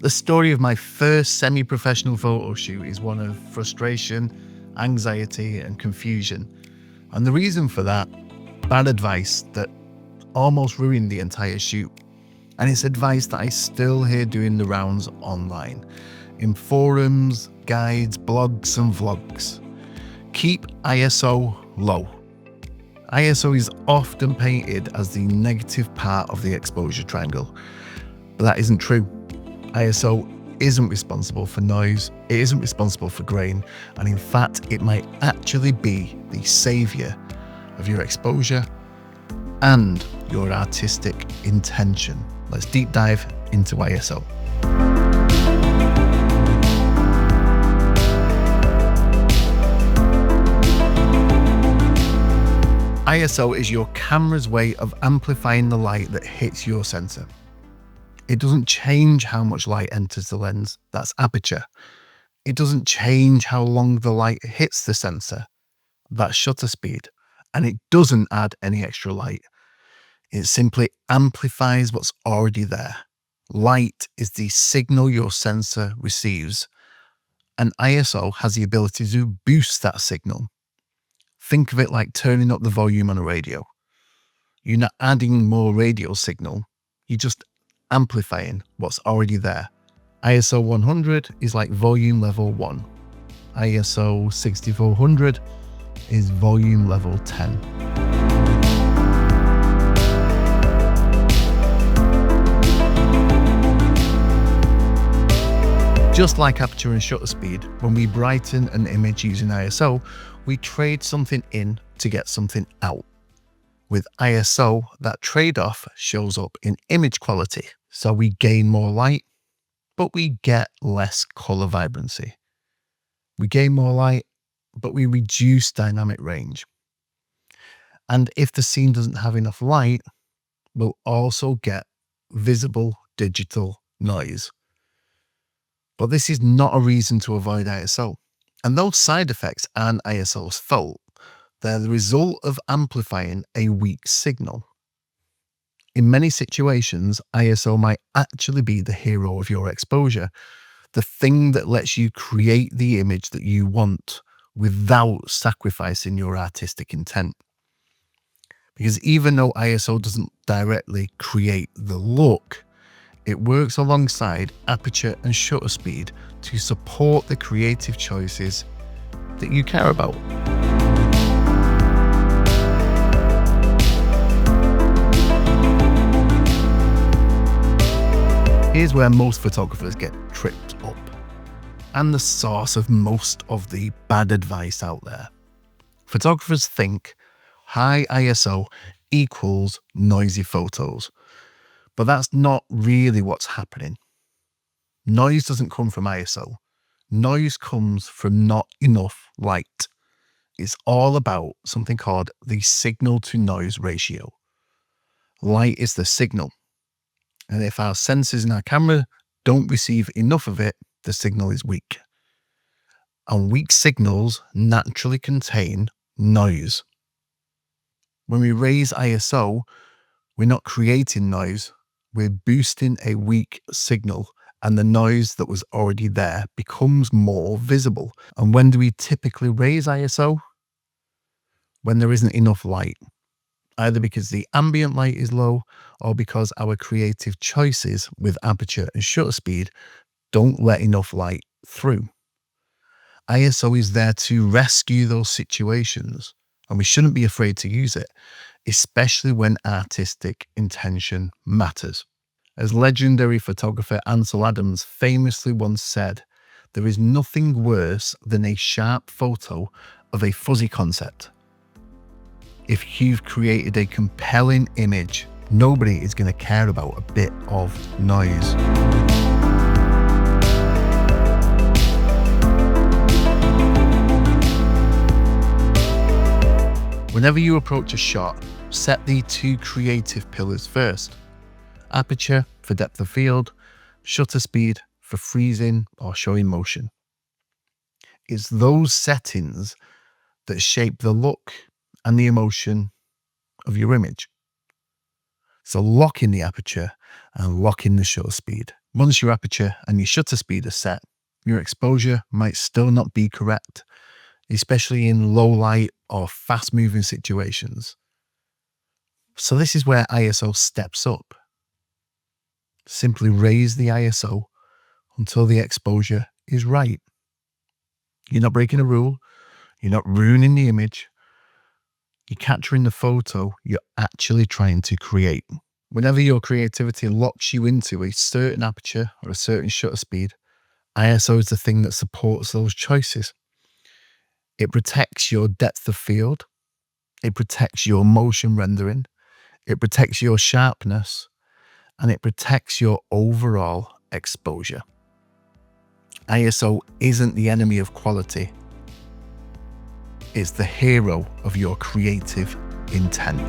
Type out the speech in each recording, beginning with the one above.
The story of my first semi-professional photo shoot is one of frustration, anxiety, and confusion. And the reason for that, bad advice that almost ruined the entire shoot. And it's advice that I still hear doing the rounds online, in forums, guides, blogs, and vlogs. Keep ISO low. ISO is often painted as the negative part of the exposure triangle, but that isn't true. ISO isn't responsible for noise, it isn't responsible for grain, and in fact, it might actually be the savior of your exposure and your artistic intention. Let's deep dive into ISO. ISO is your camera's way of amplifying the light that hits your sensor. It doesn't change how much light enters the lens, that's aperture. It doesn't change how long the light hits the sensor, that's shutter speed. And it doesn't add any extra light. It simply amplifies what's already there. Light is the signal your sensor receives, and ISO has the ability to boost that signal. Think of it like turning up the volume on a radio. You're not adding more radio signal, you're just amplifying what's already there. ISO 100 is like volume level 1. ISO 6400 is volume level 10. Just like aperture and shutter speed, when we brighten an image using ISO, we trade something in to get something out. With ISO, that trade-off shows up in image quality. So we gain more light, but we get less color vibrancy. We gain more light, but we reduce dynamic range. And if the scene doesn't have enough light, we'll also get visible digital noise. But this is not a reason to avoid ISO. And those side effects aren't ISO's fault. They're the result of amplifying a weak signal. In many situations, ISO might actually be the hero of your exposure, the thing that lets you create the image that you want without sacrificing your artistic intent. Because even though ISO doesn't directly create the look, it works alongside aperture and shutter speed to support the creative choices that you care about. Here's where most photographers get tripped up, and the source of most of the bad advice out there. Photographers think high ISO equals noisy photos, but that's not really what's happening. Noise doesn't come from ISO. Noise comes from not enough light. It's all about something called the signal to noise ratio. Light is the signal. And if our sensors in our camera don't receive enough of it, the signal is weak. And weak signals naturally contain noise. When we raise ISO, we're not creating noise, we're boosting a weak signal, and the noise that was already there becomes more visible. And when do we typically raise ISO? When there isn't enough light. Either because the ambient light is low or because our creative choices with aperture and shutter speed don't let enough light through. ISO is there to rescue those situations, and we shouldn't be afraid to use it, especially when artistic intention matters. As legendary photographer Ansel Adams famously once said, there is nothing worse than a sharp photo of a fuzzy concept. If you've created a compelling image, nobody is going to care about a bit of noise. Whenever you approach a shot, set the two creative pillars first. Aperture for depth of field, shutter speed for freezing or showing motion. It's those settings that shape the look and the emotion of your image. So lock in the aperture and lock in the shutter speed. Once your aperture and your shutter speed are set, your exposure might still not be correct, especially in low light or fast moving situations. So this is where ISO steps up. Simply raise the ISO until the exposure is right. You're not breaking a rule. You're not ruining the image. You're capturing the photo you're actually trying to create. Whenever your creativity locks you into a certain aperture or a certain shutter speed, ISO is the thing that supports those choices. It protects your depth of field. It protects your motion rendering. It protects your sharpness. And it protects your overall exposure. ISO isn't the enemy of quality. It's the hero of your creative intent.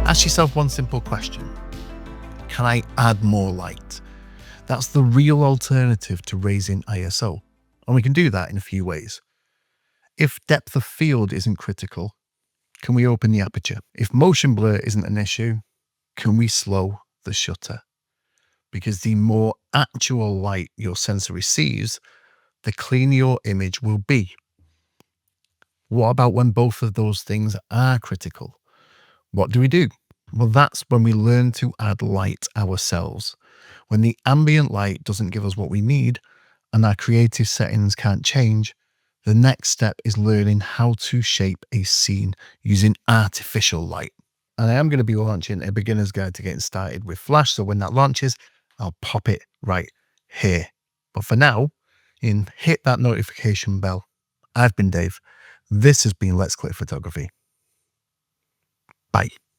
Ask yourself one simple question. Can I add more light? That's the real alternative to raising ISO. And we can do that in a few ways. If depth of field isn't critical, can we open the aperture? If motion blur isn't an issue, can we slow the shutter? Because the more actual light your sensor receives, the cleaner your image will be. What about when both of those things are critical? What do we do? Well, that's when we learn to add light ourselves. When the ambient light doesn't give us what we need and our creative settings can't change, the next step is learning how to shape a scene using artificial light. And I am going to be launching a beginner's guide to getting started with Flash. So when that launches, I'll pop it right here. But for now, hit that notification bell. I've been Dave. This has been Let's Click Photography. Bye.